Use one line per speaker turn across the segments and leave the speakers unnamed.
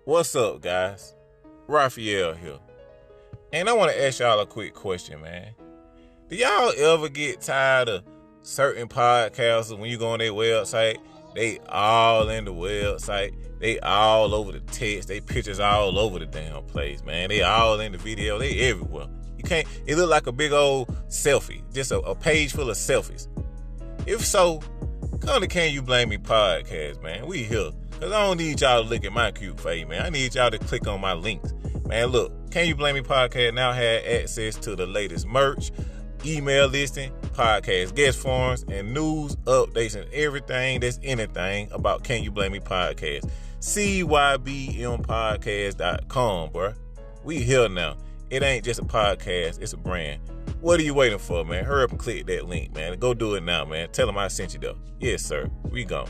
What's up, guys? Raphael here. And I want to ask y'all a quick question, man. Do y'all ever get tired of certain podcasts when you go on their website? They all in the website. They all over the text. They pictures all over the damn place, man. They all in the video. They everywhere. You can't, it look like a big old selfie. Just a page full of selfies. If so, come to Can You Blame Me podcast, man. We here. Because I don't need y'all to look at my cute face, man. I need y'all to click on my links. Man, look, Can You Blame Me podcast now have access to the latest merch, email listing, podcast guest forums, and news updates and everything that's anything about Can You Blame Me podcast. CYBMpodcast.com, bro. We here now. It ain't just a podcast, it's a brand. What are you waiting for, man? Hurry up and click that link, man. Go do it now, man. Tell them I sent you, though. Yes, sir. We gone.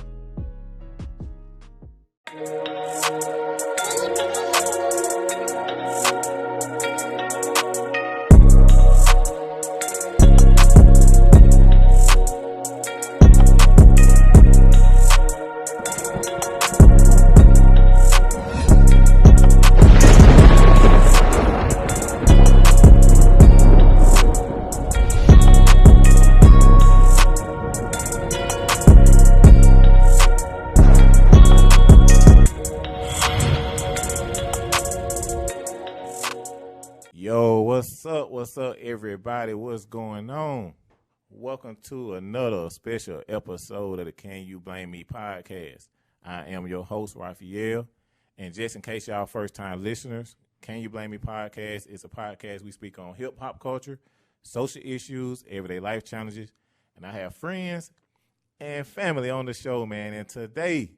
What's up, everybody? What's going on? Welcome to another special episode of the Can You Blame Me podcast. I am your host, Raphael. And just in case y'all first-time listeners, Can You Blame Me podcast is a podcast we speak on hip-hop culture, social issues, everyday life challenges. And I have friends and family on the show, man. And today,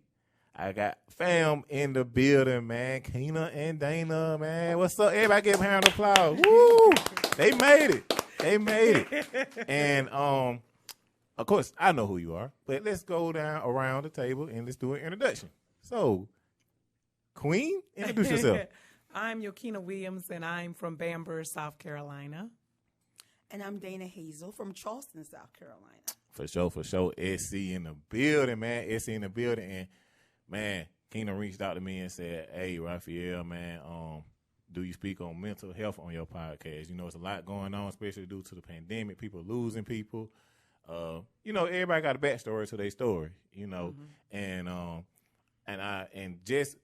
I got fam in the building, man. Kina and Dana, man. What's up? Everybody give a round of applause. Woo! They made it. And, of course, I know who you are. But let's go down around the table and let's do an introduction. So, Queen, introduce yourself.
I'm Yokina Williams, and I'm from Bamberg, South Carolina.
And I'm Dana Hazel from Charleston, South Carolina.
For sure. SC in the building, man. SC in the building. And, man, Kina reached out to me and said, hey, Raphael, man, do you speak on mental health on your podcast? You know, it's a lot going on, especially due to the pandemic, people losing people. Everybody got a backstory to their story, you know. Mm-hmm. And just,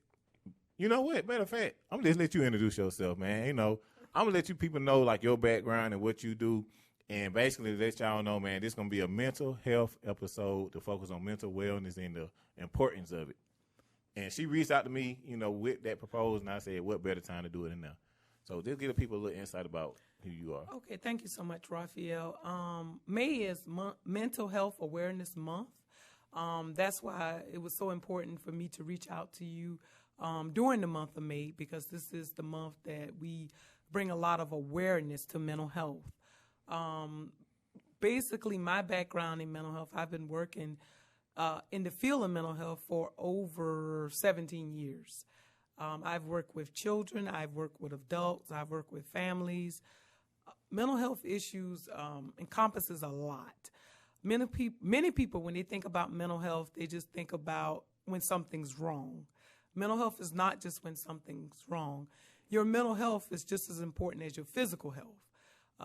you know what, matter of fact, I'm going to just let you introduce yourself, man. You know, I'm going to let you people know, like, your background and what you do. And basically let y'all know, man, this is going to be a mental health episode to focus on mental wellness and the importance of it. And she reached out to me, you know, with that proposal, and I said, what better time to do it than now? So just give the people a little insight about who you are.
Okay, thank you so much, Raphael. May is Mental Health Awareness Month. That's why it was so important for me to reach out to you during the month of May, because this is the month that we bring a lot of awareness to mental health. Basically, my background in mental health, I've been working in the field of mental health for over 17 years. I've worked with children, I've worked with adults, I've worked with families. Mental health issues encompasses a lot. Many people, when they think about mental health, they just think about when something's wrong. Mental health is not just when something's wrong. Your mental health is just as important as your physical health.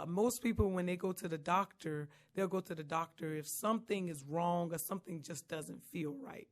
Most people, when they go to the doctor, they'll go to the doctor if something is wrong or something just doesn't feel right.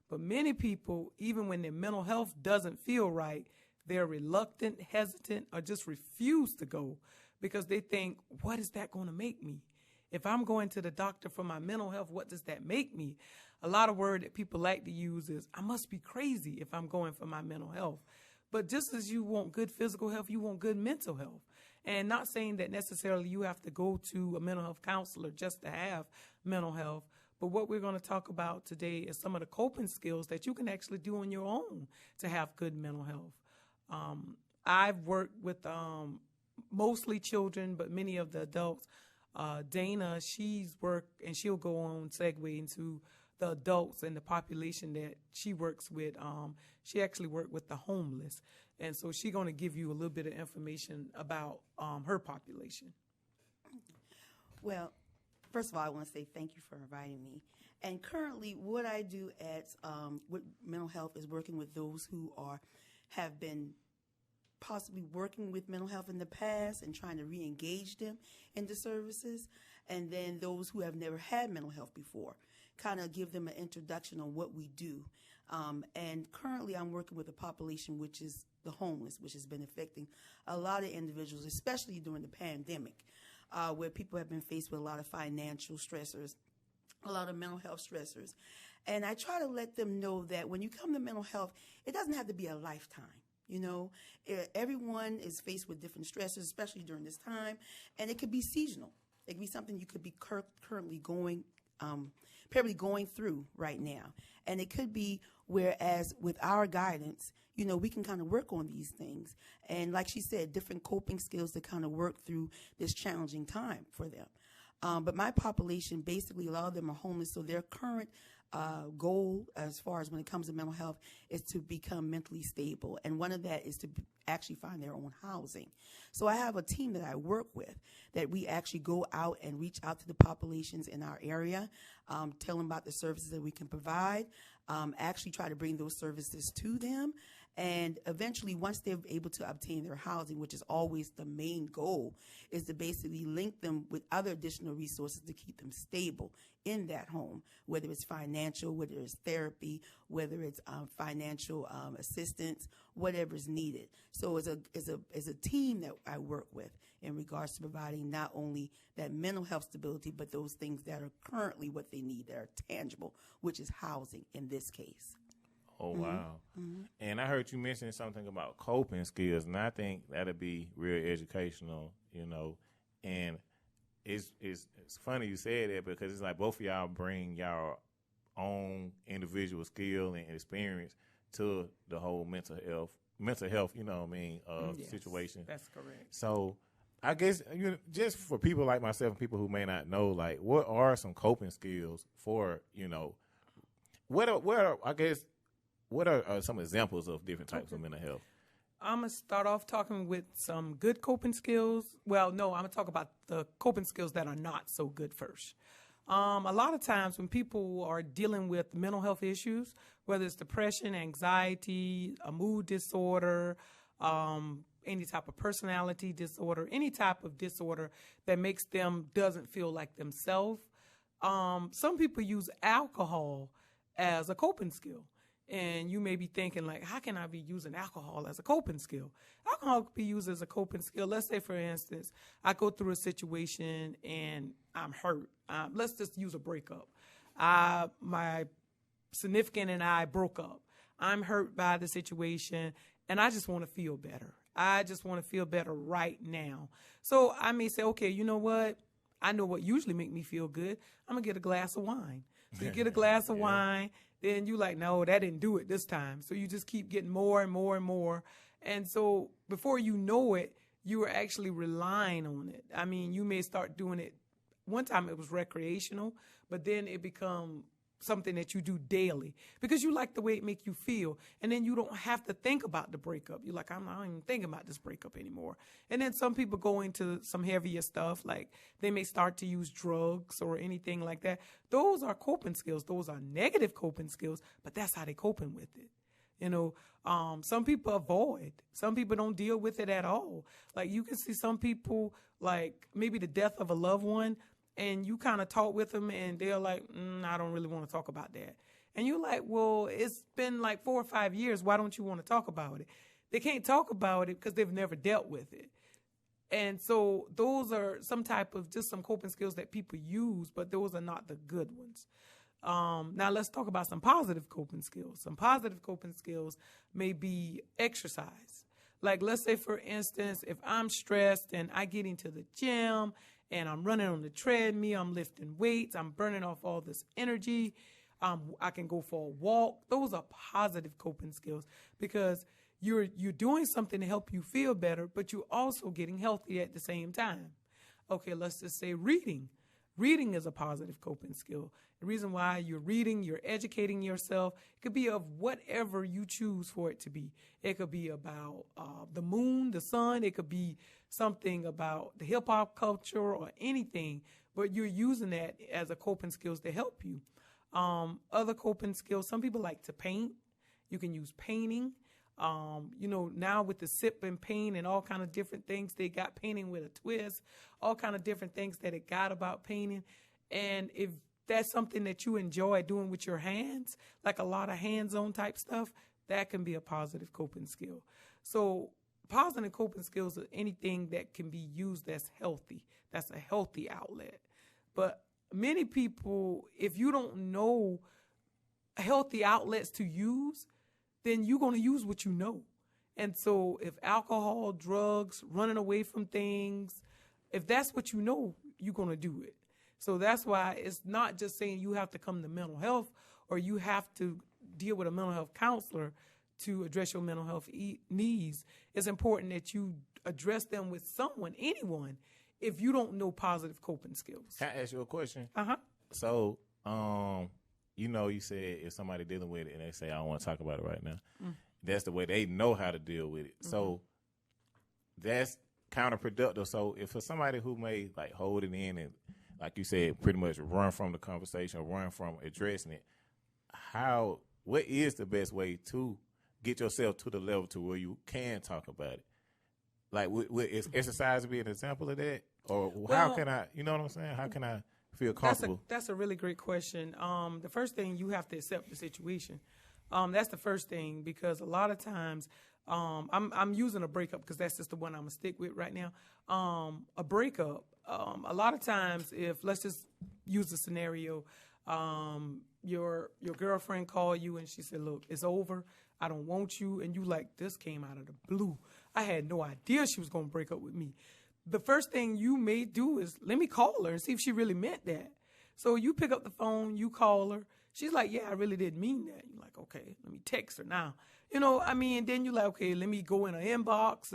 But many people, even when their mental health doesn't feel right, they're reluctant, hesitant, or just refuse to go because they think, what is that going to make me? If I'm going to the doctor for my mental health, what does that make me? A lot of word that people like to use is, I must be crazy if I'm going for my mental health. But just as you want good physical health, you want good mental health. And not saying that necessarily you have to go to a mental health counselor just to have mental health. But what we're going to talk about today is some of the coping skills that you can actually do on your own to have good mental health. I've worked with mostly children, but many of the adults. Dana, she's worked, and she'll go on segue into the adults and the population that she works with. She actually worked with the homeless. And so she's going to give you a little bit of information about her population.
Well, first of all, I want to say thank you for inviting me. And currently, what I do at with mental health is working with those who have been possibly working with mental health in the past and trying to re-engage them in the services, and then those who have never had mental health before, kind of give them an introduction on what we do. And currently I'm working with a population which is the homeless, which has been affecting a lot of individuals, especially during the pandemic, where people have been faced with a lot of financial stressors, a lot of mental health stressors. And I try to let them know that when you come to mental health, it doesn't have to be a lifetime. You know, everyone is faced with different stresses, especially during this time, and it could be seasonal. It could be something you could be currently probably going through right now. And it could be, whereas with our guidance, you know, we can kind of work on these things. And like she said, different coping skills to kind of work through this challenging time for them. But my population, basically, a lot of them are homeless, so their current goal, as far as when it comes to mental health, is to become mentally stable. And one of that is to actually find their own housing. So I have a team that I work with that we actually go out and reach out to the populations in our area, tell them about the services that we can provide, actually try to bring those services to them. And eventually, once they're able to obtain their housing, which is always the main goal, is to basically link them with other additional resources to keep them stable in that home, whether it's financial, whether it's therapy, whether it's financial assistance, whatever is needed. So as a team that I work with in regards to providing not only that mental health stability, but those things that are currently what they need, that are tangible, which is housing in this case.
Oh, wow. Mm-hmm. And I heard you mention something about coping skills, and I think that'll be real educational, you know. And it's funny you said that, because it's like both of y'all bring y'all own individual skill and experience to the whole mental health, you know what I mean,
yes,
situation.
That's correct.
So I guess, just for people like myself and people who may not know, like, what are some coping skills for, you know, what are some examples of different types of mental health?
I'm going to start off talking with some good coping skills. Well, no, I'm going to talk about the coping skills that are not so good first. A lot of times when people are dealing with mental health issues, whether it's depression, anxiety, a mood disorder, any type of personality disorder, any type of disorder that makes them doesn't feel like themselves, some people use alcohol as a coping skill. And you may be thinking, like, how can I be using alcohol as a coping skill? Alcohol could be used as a coping skill. Let's say, for instance, I go through a situation and I'm hurt. Let's just use a breakup. My significant and I broke up. I'm hurt by the situation, and I just want to feel better. I just want to feel better right now. So I may say, okay, you know what? I know what usually make me feel good. I'm going to get a glass of wine. So you get a glass of wine. Then you like, no, that didn't do it this time. So you just keep getting more and more and more. And so before you know it, you are actually relying on it. I mean, you may start doing it. One time it was recreational, but then it become something that you do daily because you like the way it make you feel. And then you don't have to think about the breakup. You're like, I'm not even thinking about this breakup anymore. And then some people go into some heavier stuff, like they may start to use drugs or anything like that. Those are coping skills. Those are negative coping skills, but that's how they coping with it. You know, some people avoid. Some people don't deal with it at all. Like you can see some people, like maybe the death of a loved one, and you kind of talk with them and they're like, I don't really want to talk about that. And you're like, well, it's been like 4 or 5 years. Why don't you want to talk about it? They can't talk about it because they've never dealt with it. And so those are some type of just some coping skills that people use, but those are not the good ones. Now let's talk about some positive coping skills. Some positive coping skills may be exercise. Like let's say, for instance, if I'm stressed and I get into the gym and I'm running on the treadmill, I'm lifting weights, I'm burning off all this energy, I can go for a walk. Those are positive coping skills because you're doing something to help you feel better, but you're also getting healthy at the same time. Okay, let's just say reading. Reading is a positive coping skill. The reason why you're reading, you're educating yourself. It could be of whatever you choose for it to be. It could be about the moon, the sun. It could be something about the hip-hop culture or anything, but you're using that as a coping skills to help you. Other coping skills, some people like to paint. You can use painting. Now with the sip and pain and all kind of different things, they got painting with a twist, all kind of different things that it got about painting. And if that's something that you enjoy doing with your hands, like a lot of hands-on type stuff, that can be a positive coping skill. So positive coping skills are anything that can be used that's healthy. That's a healthy outlet. But many people, if you don't know healthy outlets to use, then you're going to use what you know. And so if alcohol, drugs, running away from things, if that's what you know, you're going to do it. So that's why it's not just saying you have to come to mental health or you have to deal with a mental health counselor to address your mental health needs. It's important that you address them with someone, anyone, if you don't know positive coping skills.
Can I ask you a question?
Uh-huh.
So, you said if somebody dealing with it and they say, I don't want to talk about it right now, that's the way they know how to deal with it. Mm-hmm. So that's counterproductive. So if for somebody who may like hold it in and, like you said, pretty much run from the conversation, run from addressing it, what is the best way to get yourself to the level to where you can talk about it? Like, is exercise be an example of that? Or how can I, you know what I'm saying? How can I feel comfortable?
That's a really great question. The first thing, you have to accept the situation. That's the first thing, because a lot of times, I'm using a breakup because that's just the one I'm going to stick with right now. A breakup, a lot of times, let's just use the scenario, your girlfriend called you and she said, look, it's over. I don't want you. And you like, this came out of the blue. I had no idea she was going to break up with me. The first thing you may do is let me call her and see if she really meant that. So you pick up the phone, you call her. She's like, yeah, I really didn't mean that. You're like, okay, let me text her now. And then you're like, okay, let me go in her inbox.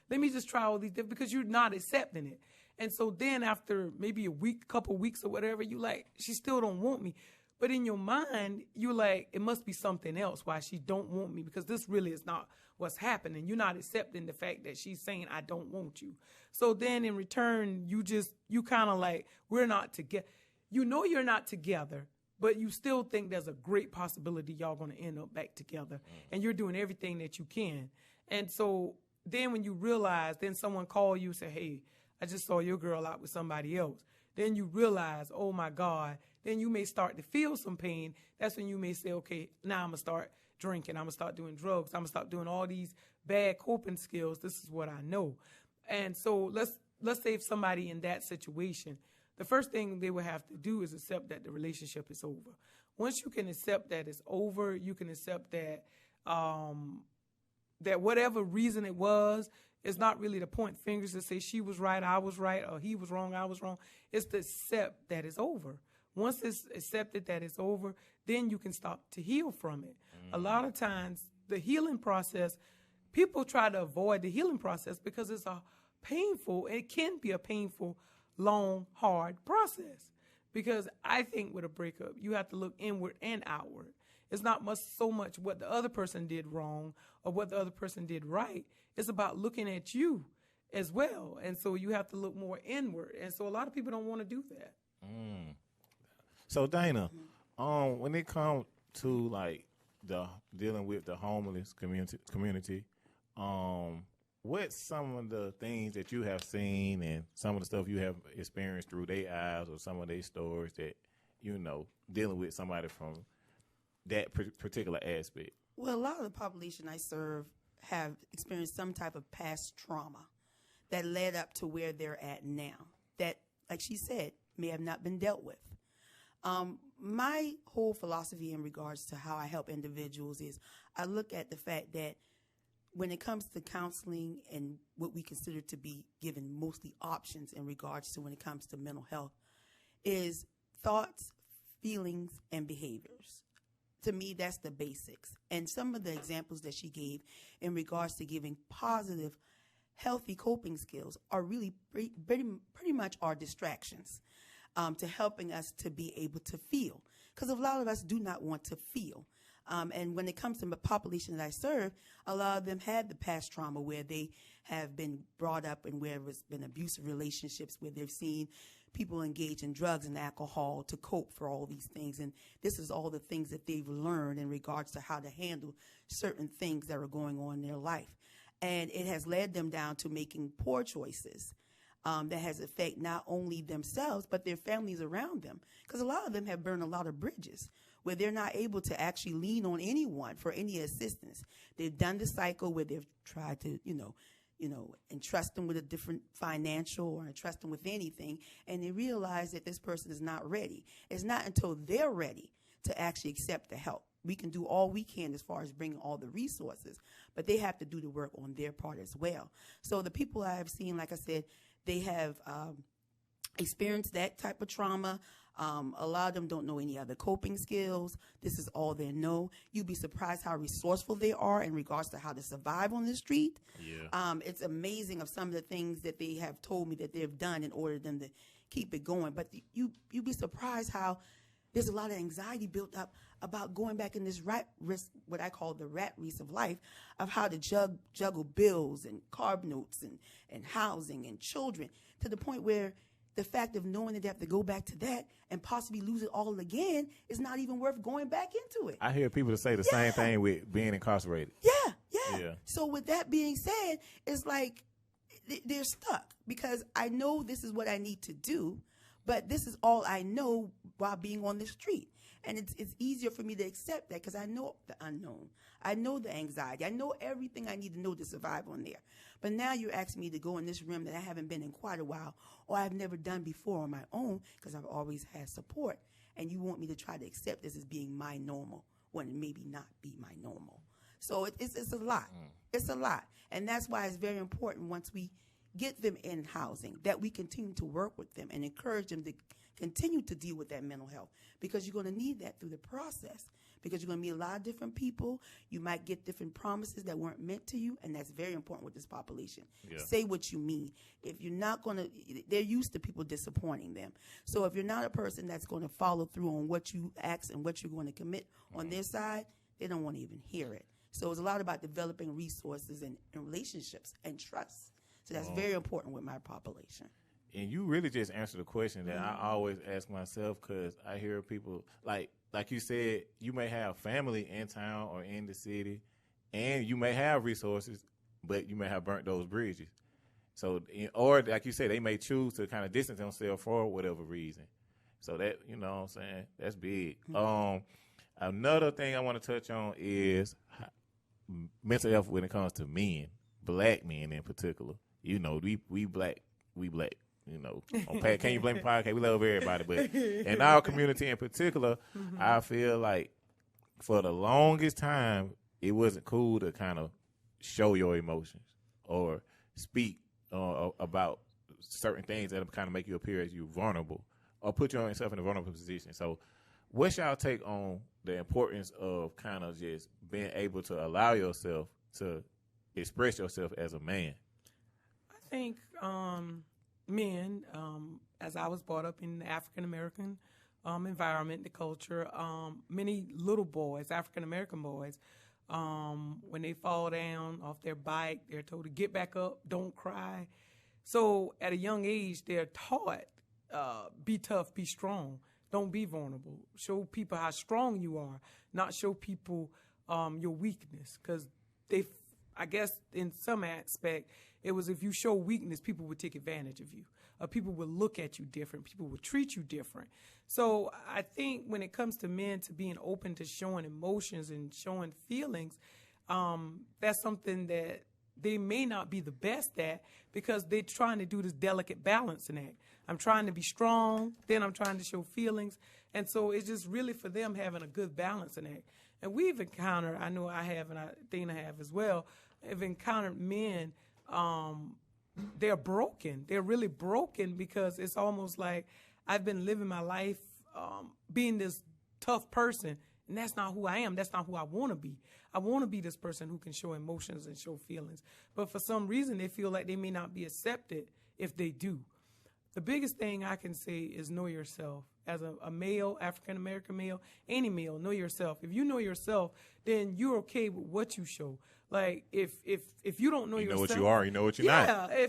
Let me just try all these different, because you're not accepting it. And so then after maybe a week, couple weeks or whatever, you like, she still don't want me. But in your mind, you're like, it must be something else why she don't want me, because this really is not what's happening. You're not accepting the fact that she's saying, I don't want you. So then in return, you kind of like, we're not together. You know you're not together, but you still think there's a great possibility y'all going to end up back together. And you're doing everything that you can. And so then when you realize, then someone call you and say, hey, I just saw your girl out with somebody else. Then you realize, oh my God, then you may start to feel some pain. That's when you may say, okay, now I'm going to start drinking. I'm going to start doing drugs. I'm going to start doing all these bad coping skills. This is what I know. And so let's say if somebody in that situation, the first thing they would have to do is accept that the relationship is over. Once you can accept that it's over, you can accept that that whatever reason it was, it's not really to point fingers to say she was right, I was right, or he was wrong, I was wrong. It's to accept that it's over. Once it's accepted that it's over, then you can start to heal from it. A lot of times, the healing process, people try to avoid the healing process because it's it can be a painful, long, hard process. Because I think with a breakup, you have to look inward and outward. It's not so much what the other person did wrong or what the other person did right. It's about looking at you as well. And so you have to look more inward. And so a lot of people don't want to do that.
So Dana, when it comes to like dealing with the homeless community, what's some of the things that you have seen and some of the stuff you have experienced through their eyes or some of their stories that, dealing with somebody from that particular aspect?
Well, a lot of the population I serve have experienced some type of past trauma that led up to where they're at now that, like she said, may have not been dealt with. My whole philosophy in regards to how I help individuals is I look at the fact that when it comes to counseling and what we consider to be given mostly options in regards to when it comes to mental health is thoughts, feelings, and behaviors. To me, that's the basics. And some of the examples that she gave in regards to giving positive, healthy coping skills are really pretty much our distractions to helping us to be able to feel. Because a lot of us do not want to feel. And when it comes to the population that I serve, a lot of them had the past trauma where they have been brought up and where there's been abusive relationships, where they've seen people engage in drugs and alcohol to cope for all these things. And this is all the things that they've learned in regards to how to handle certain things that are going on in their life. And it has led them down to making poor choices that has affected not only themselves, but their families around them. Because a lot of them have burned a lot of bridges where they're not able to actually lean on anyone for any assistance. They've done the cycle where they've tried to, entrust them with a different financial or entrust them with anything, and they realize that this person is not ready. It's not until they're ready to actually accept the help. We can do all we can as far as bringing all the resources, but they have to do the work on their part as well. So the people I have seen, like I said, they have experienced that type of trauma. A lot of them don't know any other coping skills. This is all they know. You'd be surprised how resourceful they are in regards to how to survive on the street.
Yeah.
It's amazing of some of the things that they have told me that they've done in order for them to keep it going. But you'd be surprised how there's a lot of anxiety built up about going back in this rat race, what I call the rat race of life, of how to juggle bills and carb notes and housing and children, to the point where the fact of knowing that they have to go back to that and possibly lose it all again is not even worth going back into it.
I hear people say the same thing with being incarcerated.
Yeah. So with that being said, it's like they're stuck because I know this is what I need to do, but this is all I know while being on the street. And it's easier for me to accept that because I know the unknown. I know the anxiety. I know everything I need to know to survive on there. But now you're asking me to go in this realm that I haven't been in quite a while, or I've never done before on my own because I've always had support. And you want me to try to accept this as being my normal when it maybe not be my normal. So it's a lot. It's a lot. And that's why it's very important once we get them in housing that we continue to work with them and encourage them to continue to deal with that mental health, because you're going to need that through the process, because you're going to meet a lot of different people. You might get different promises that weren't meant to you, and that's very important with this population.
Yeah.
Say what you mean. If you're not going to, they're used to people disappointing them. So if you're not a person that's going to follow through on what you ask and what you're going to commit on their side, they don't want to even hear it. So it's a lot about developing resources and relationships and trust. So that's very important with my population.
And you really just answered the question that I always ask myself, because I hear people, like you said, you may have family in town or in the city, and you may have resources, but you may have burnt those bridges. So, or like you said, they may choose to kind of distance themselves for whatever reason. So that, you know what I'm saying, that's big. Another thing I want to touch on is mental health when it comes to men, black men in particular. You know, we black. You know, Can You Blame the Podcast? We love everybody, but in our community in particular, I feel like for the longest time, it wasn't cool to kind of show your emotions or speak about certain things that kind of make you appear as you vulnerable or put yourself in a vulnerable position. So what's y'all take on the importance of kind of just being able to allow yourself to express yourself as a man?
I think men, as I was brought up in the African-American environment, the culture, many little boys, African-American boys, when they fall down off their bike, they're told to get back up, don't cry. So at a young age, they're taught, be tough, be strong, don't be vulnerable. Show people how strong you are, not show people your weakness. Because I guess in some aspect, it was if you show weakness, people would take advantage of you. People would look at you different. People would treat you different. So I think when it comes to men to being open to showing emotions and showing feelings, that's something that they may not be the best at because they're trying to do this delicate balancing act. I'm trying to be strong, then I'm trying to show feelings. And so it's just really for them having a good balancing act. And we've encountered, I know I have and Dana have as well, have encountered men, they're broken. They're really broken because it's almost like I've been living my life being this tough person, and that's not who I am. That's not who I want to be. I want to be this person who can show emotions and show feelings. But for some reason, they feel like they may not be accepted if they do. The biggest thing I can say is know yourself. As a male, African-American male, any male, know yourself. If you know yourself, then you're okay with what you show. Like, if you don't know yourself.
You know what you are, you know what you're not.
Yeah,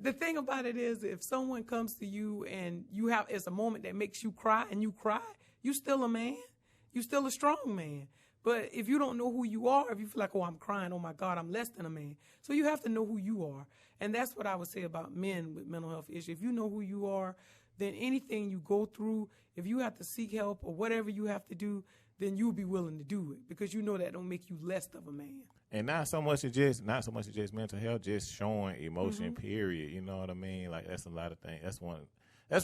the thing about it is, if someone comes to you and it's a moment that makes you cry and you cry, you still a man. You still a strong man. But if you don't know who you are, if you feel like, oh, I'm crying, oh my God, I'm less than a man. So you have to know who you are. And that's what I would say about men with mental health issues. If you know who you are, then anything you go through, if you have to seek help or whatever you have to do, then you'll be willing to do it because you know that don't make you less of a man.
And not so much as just mental health, just showing emotion, period. You know what I mean? Like, that's a lot of things. That's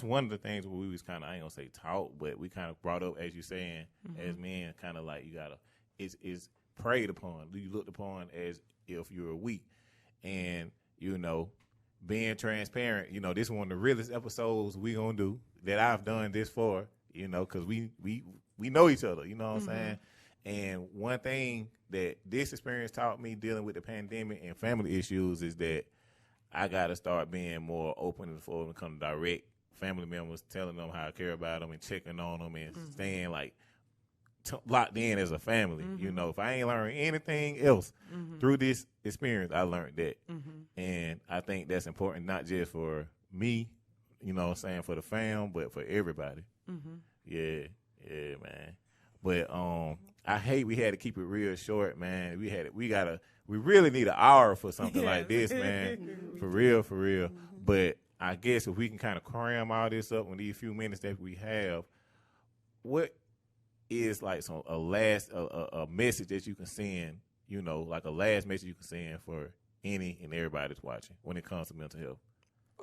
one of the things where we was kind of, I ain't gonna say taught, but we kind of brought up, as you saying, as men, kind of like you gotta, is preyed upon. You looked upon as if you were weak. And, you know, being transparent, you know, this is one of the realest episodes we gonna do that I've done this for, you know, because we know each other, you know what I'm saying? And one thing that this experience taught me dealing with the pandemic and family issues is that I got to start being more open and forward when it comes to direct family members, telling them how I care about them and checking on them and staying like locked in as a family. You know, if I ain't learned anything else through this experience, I learned that. And I think that's important, not just for me, you know what I'm saying, for the fam, but for everybody. Yeah, man. But I hate we had to keep it real short, man. We really need an hour for something like this, man. For real. But I guess if we can kind of cram all this up in these few minutes that we have, what is like a message that you can send, you know, like a last message you can send for any and everybody that's watching when it comes to mental health?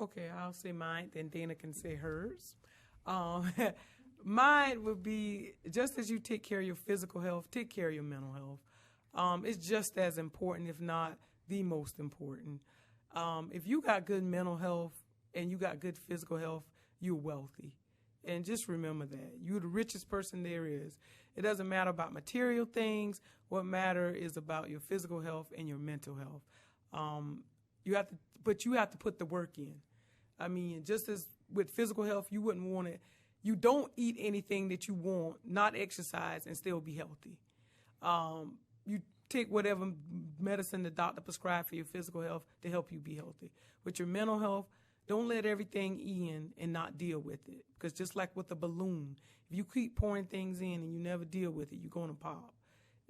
Okay,
I'll say mine, then Dana can say hers. Mine would be, just as you take care of your physical health, take care of your mental health. It's just as important, if not the most important. If you got good mental health and you got good physical health, you're wealthy. And just remember that. You're the richest person there is. It doesn't matter about material things. What matters is about your physical health and your mental health. You have to put the work in. I mean, just as with physical health, you wouldn't want it. You don't eat anything that you want, not exercise, and still be healthy. You take whatever medicine the doctor prescribed for your physical health to help you be healthy. With your mental health, don't let everything in and not deal with it. Because just like with a balloon, if you keep pouring things in and you never deal with it, you're going to pop.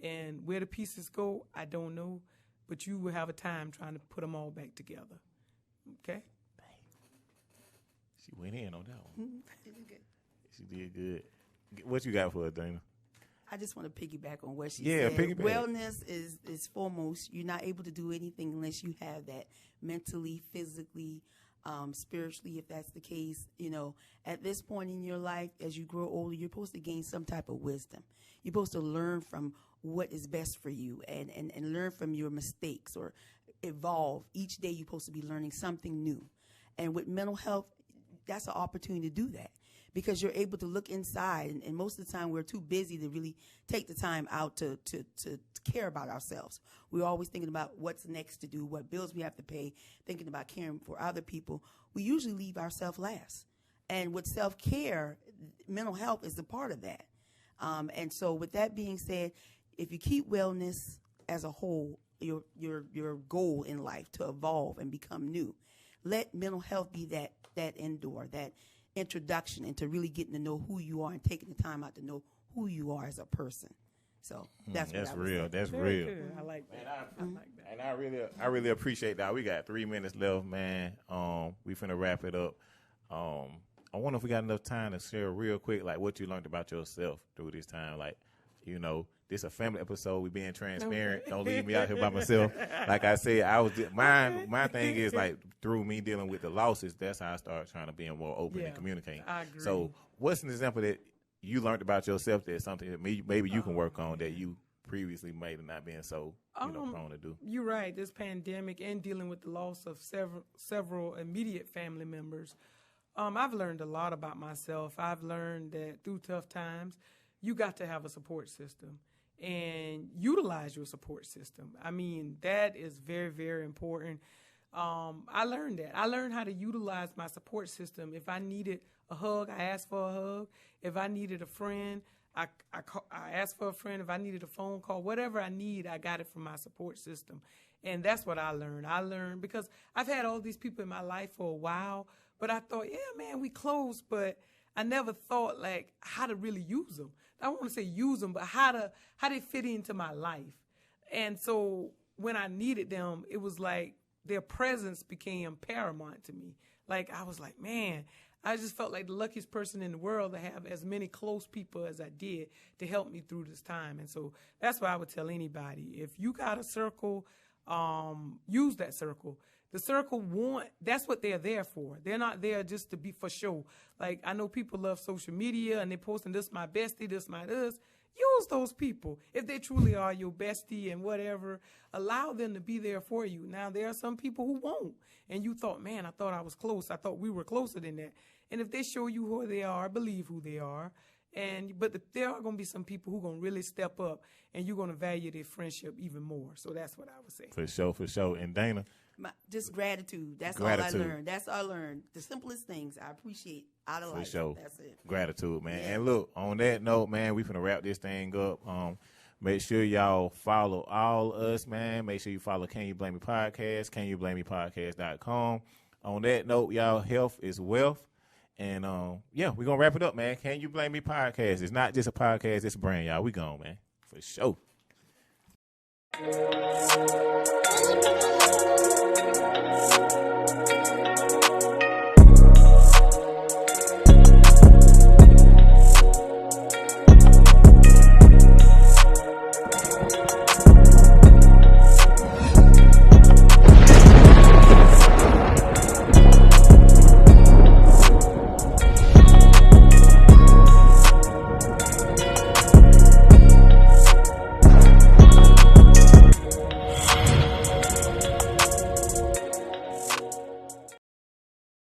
And where the pieces go, I don't know. But you will have a time trying to put them all back together. Okay?
She went in on that one. She did good. What you got for us, Dana?
I just want to piggyback on what she said. Piggyback. Wellness is foremost. You're not able to do anything unless you have that mentally, physically, spiritually, if that's the case. You know, at this point in your life, as you grow older, you're supposed to gain some type of wisdom. You're supposed to learn from what is best for you and learn from your mistakes or evolve. Each day you're supposed to be learning something new. And with mental health, that's an opportunity to do that because you're able to look inside. And most of the time we're too busy to really take the time out to care about ourselves. We're always thinking about what's next to do, what bills we have to pay, thinking about caring for other people. We usually leave ourselves last. And with self-care, mental health is a part of that. And so with that being said, if you keep wellness as a whole, your goal in life to evolve and become new, let mental health be that indoor, that introduction into really getting to know who you are and taking the time out to know who you are as a person. So that's
real. That's
very
real.
Good. I like that. I like that.
And I really appreciate that. We got 3 minutes left, man. We finna wrap it up. I wonder if we got enough time to share real quick, like what you learned about yourself through this time. Like, you know, this a family episode. We being transparent. Don't leave me out here by myself. Like I said, my thing is like through me dealing with the losses, that's how I started trying to be more open and communicating.
I agree.
So what's an example that you learned about yourself that's something that maybe you can work on that you previously may have not been so prone to do?
You're right. This pandemic and dealing with the loss of several immediate family members, I've learned a lot about myself. I've learned that through tough times, you got to have a support system and utilize your support system. I mean, that is very, very important. I learned that. I learned how to utilize my support system. If I needed a hug, I asked for a hug. If I needed a friend, I asked for a friend. If I needed a phone call, whatever I need, I got it from my support system. And that's what I learned. I learned because I've had all these people in my life for a while, but I thought, yeah, man, we close, but I never thought like how to really use them. I don't want to say use them, but how they fit into my life. And so when I needed them, it was like their presence became paramount to me. Like I was like, man, I just felt like the luckiest person in the world to have as many close people as I did to help me through this time. And so that's what I would tell anybody. If you got a circle, use that circle. The circle that's what they're there for. They're not there just to be for show. Like, I know people love social media and they're posting this my bestie, this my this. Use those people. If they truly are your bestie and whatever, allow them to be there for you. Now, there are some people who won't. And you thought, man, I thought I was close. I thought we were closer than that. And if they show you who they are, believe who they are. But there are going to be some people who are going to really step up and you're going to value their friendship even more. So that's what I would say.
For sure. And Dana?
Just gratitude. That's all I learned. That's all I learned. The simplest things I appreciate out of life.
For sure.
That's it.
Gratitude, man.
Yeah.
And look, on that note, man, we finna wrap this thing up. Make sure y'all follow all us, man. Make sure you follow Can You Blame Me Podcast, CanYouBlameMePodcast.com. On that note, y'all, health is wealth. And, we're going to wrap it up, man. Can You Blame Me Podcast. It's not just a podcast, it's a brand, y'all. We gone, man. For sure.